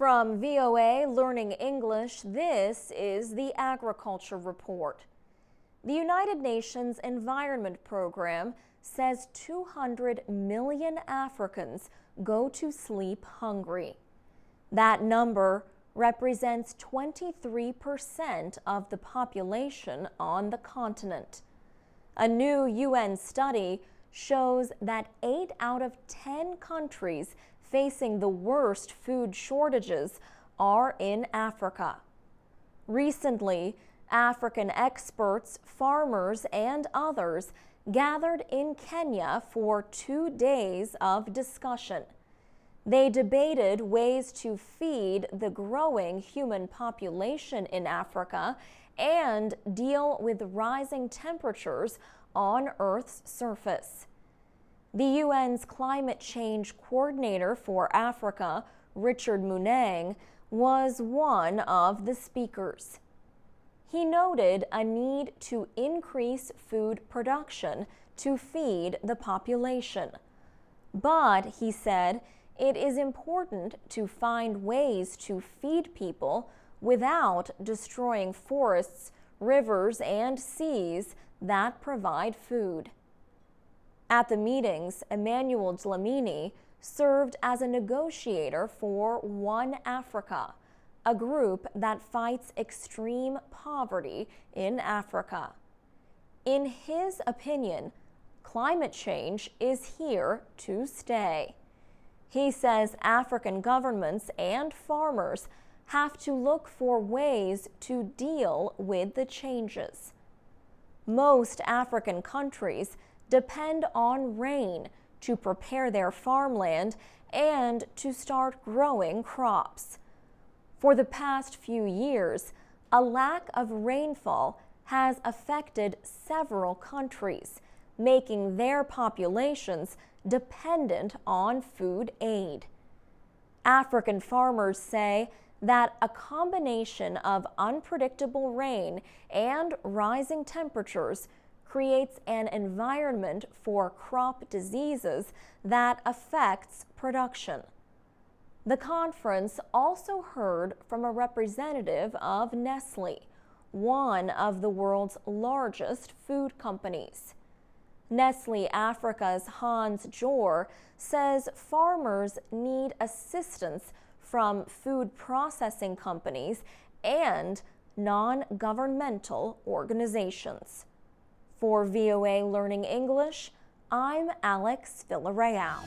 From VOA Learning English, this is the Agriculture Report. The United Nations Environment Program says 200 million Africans go to sleep hungry. That number represents 23% of the population on the continent. A new UN study shows that 8 out of 10 countries facing the worst food shortages are in Africa. Recently, African experts, farmers, and others gathered in Kenya for 2 days of discussion. They debated ways to feed the growing human population in Africa and deal with rising temperatures on Earth's surface. The UN's climate change coordinator for Africa, Richard Munang, was one of the speakers. He noted a need to increase food production to feed the population. But, he said, it is important to find ways to feed people without destroying forests, rivers, and seas that provide food. At the meetings, Emmanuel Dlamini served as a negotiator for One Africa, a group that fights extreme poverty in Africa. In his opinion, climate change is here to stay. He says African governments and farmers have to look for ways to deal with the changes. Most African countries depend on rain to prepare their farmland and to start growing crops. For the past few years, a lack of rainfall has affected several countries, making their populations dependent on food aid. African farmers say that a combination of unpredictable rain and rising temperatures creates an environment for crop diseases that affects production. The conference also heard from a representative of Nestlé, one of the world's largest food companies. Nestlé Africa's Hans Jor says farmers need assistance from food processing companies and non-governmental organizations. For VOA Learning English, I'm Alex Villarreal.